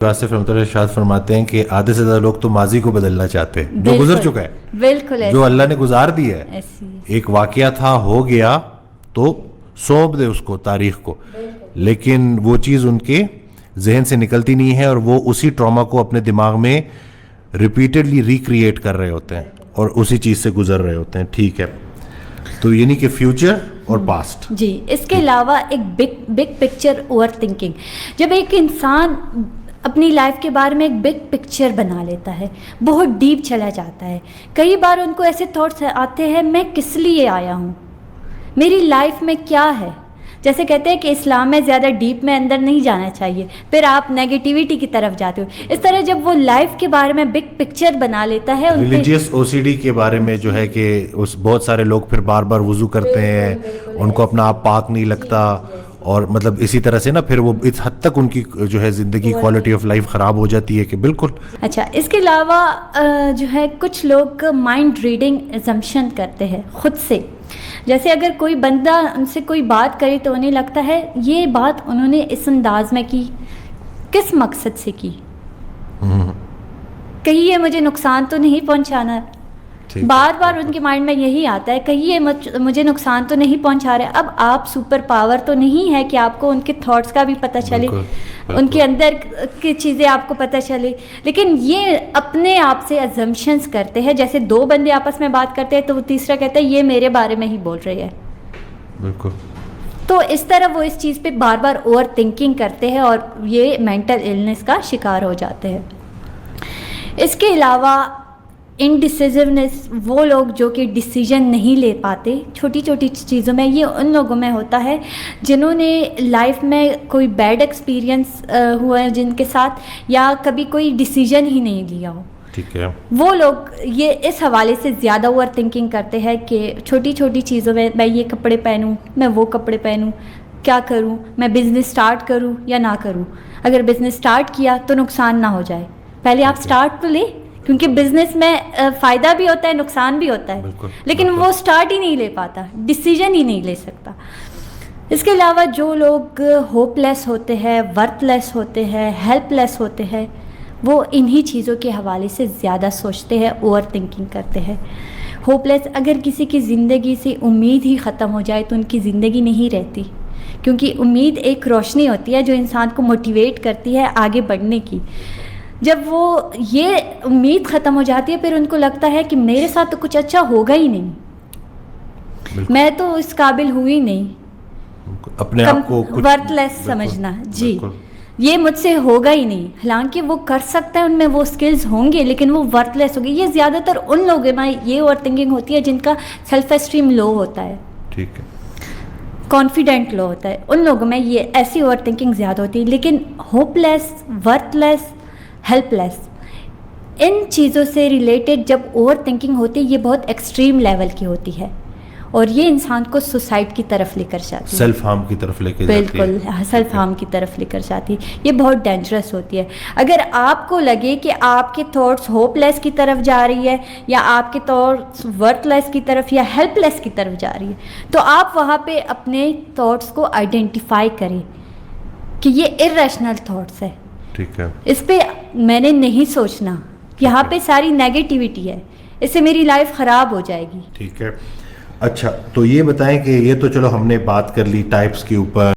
آصف رحمۃ اللہ ارشاد فرماتے ہیں کہ آدھے سے زیادہ لوگ تو ماضی کو بدلنا چاہتے ہیں جو گزر چکا ہے, بالکل جو اللہ نے گزار دیا ہے. ایک واقعہ تھا, ہو گیا تو سونپ دے اس کو, تاریخ کو, لیکن وہ چیز ان کے ذہن سے نکلتی نہیں ہے اور وہ اسی ٹراما کو اپنے دماغ میں ریپیٹڈلی ریکریٹ کر رہے ہوتے ہیں اور اسی چیز سے گزر رہے ہوتے ہیں. ٹھیک ہے, تو یعنی کہ فیوچر اور پاسٹ. جی, اس کے علاوہ ایک بگ پکچر اوور تھنکنگ. جب ایک انسان اپنی لائف کے بارے میں ایک بگ پکچر بنا لیتا ہے, بہت ڈیپ چلا جاتا ہے, کئی بار ان کو ایسے تھاٹس آتے ہیں میں کس لیے آیا ہوں, میری لائف میں کیا ہے. جیسے کہتے ہیں کہ اسلام میں زیادہ ڈیپ میں اندر نہیں جانا چاہیے, پھر آپ نیگیٹیوٹی کی طرف جاتے ہو. اس طرح جب وہ لائف کے بارے میں بگ پکچر بنا لیتا ہے, ریلیجیس او سی ڈی کے بارے میں جو ہے کہ بہت سارے لوگ پھر بار بار وضو کرتے ہیں, ان کو اپنا آپ پاک نہیں لگتا, اور مطلب اسی طرح سے نا پھر وہ اس حد تک ان کی جو ہے زندگی کوالٹی آف لائف خراب ہو جاتی ہے کہ بالکل. اچھا, اس کے علاوہ جو ہے کچھ لوگ مائنڈ ریڈنگ ایزمپشن کرتے ہیں خود سے. جیسے اگر کوئی بندہ ان سے کوئی بات کرے تو انہیں لگتا ہے یہ بات انہوں نے اس انداز میں کی, کس مقصد سے کی, کہیں یہ مجھے نقصان تو نہیں پہنچانا. بار بار ان کے مائنڈ میں یہی آتا ہے کہیں یہ مجھے نقصان تو نہیں پہنچا رہے. اب آپ سپر پاور تو نہیں ہے کہ آپ کو ان کے تھاٹس کا بھی پتہ چلے, ان کے اندر کی چیزیں آپ کو پتہ چلے, لیکن یہ اپنے آپ سے ازمپشنز کرتے ہیں. جیسے دو بندے آپس میں بات کرتے ہیں تو وہ تیسرا کہتا ہے یہ میرے بارے میں ہی بول رہے ہیں. بالکل. تو اس طرح وہ اس چیز پہ بار بار اوور تھنکنگ کرتے ہیں اور یہ مینٹل النس کا شکار ہو جاتے ہیں. اس کے علاوہ انڈیسیزونیس, وہ لوگ جو کہ ڈیسیژن نہیں لے پاتے چھوٹی چھوٹی چیزوں میں. یہ ان لوگوں میں ہوتا ہے جنہوں نے لائف میں کوئی بیڈ ایکسپیرئنس ہوا ہے جن کے ساتھ, یا کبھی کوئی ڈیسیژن ہی نہیں لیا ہو. ٹھیک ہے, وہ لوگ یہ اس حوالے سے زیادہ اوور تھنکنگ کرتے ہیں کہ چھوٹی چھوٹی چیزوں میں یہ کپڑے پہنوں, میں وہ کپڑے پہنوں, کیا کروں, میں بزنس اسٹارٹ کروں یا نہ کروں. اگر بزنس اسٹارٹ کیا تو نقصان نہ ہو جائے, پہلے آپ اسٹارٹ تو لیں, کیونکہ بزنس میں فائدہ بھی ہوتا ہے نقصان بھی ہوتا ہے. لیکن وہ اسٹارٹ ہی نہیں لے پاتا, ڈیسیژن ہی نہیں لے سکتا. اس کے علاوہ جو لوگ ہوپ لیس ہوتے ہیں, ورتھ لیس ہوتے ہیں, ہیلپ لیس ہوتے ہیں, وہ انہی چیزوں کے حوالے سے زیادہ سوچتے ہیں, اوور تھنکنگ کرتے ہیں. ہوپ لیس, اگر کسی کی زندگی سے امید ہی ختم ہو جائے تو ان کی زندگی نہیں رہتی, کیونکہ امید ایک روشنی ہوتی ہے جو انسان کو موٹیویٹ کرتی ہے آگے بڑھنے کی. جب وہ یہ امید ختم ہو جاتی ہے پھر ان کو لگتا ہے کہ میرے ساتھ تو کچھ اچھا ہوگا ہی نہیں, میں تو اس قابل ہوئی نہیں, اپنے آپ کو ورتھ لیس سمجھنا. جی, یہ مجھ سے ہوگا ہی نہیں, حالانکہ وہ کر سکتا ہے, ان میں وہ سکلز ہوں گے, لیکن وہ ورتھ لیس ہوگی. یہ زیادہ تر ان لوگوں میں یہ اوور تھنکنگ ہوتی ہے جن کا سیلف اسٹیم لو ہوتا ہے, ٹھیک ہے, کانفیڈنٹ لو ہوتا ہے. ان لوگوں میں یہ ایسی اوور تھنکنگ زیادہ ہوتی ہے. لیکن ہوپ لیس, ورتھ لیس, ہیلپ لیس, ان چیزوں سے ریلیٹڈ جب اوور تھنکنگ ہوتی ہے یہ بہت ایکسٹریم لیول کی ہوتی ہے اور یہ انسان کو سوسائڈ کی طرف لے کر جاتی ہے, سیلف ہارم کی طرف لے کے جاتی ہے. بالکل, سیلف ہارم کی طرف لے کر جاتی ہے. یہ بہت ڈینجرس ہوتی ہے. اگر آپ کو لگے کہ آپ کے تھاٹس ہوپ لیس کی طرف جا رہی ہے یا آپ کے تھاٹس ورتھ لیس کی طرف یا ہیلپ لیس کی طرف جا رہی ہے, تو آپ وہاں پہ اپنے تھاٹس کو آئیڈینٹیفائی کریں کہ یہ ارریشنل تھاٹس ہے, ٹھیک ہے, اس پہ میں نے نہیں سوچنا, یہاں پہ ساری نیگیٹیوٹی ہے, اس سے میری لائف خراب ہو جائے گی. ٹھیک ہے. اچھا, تو یہ بتائیں کہ یہ تو چلو ہم نے بات کر لی ٹائپس کے اوپر,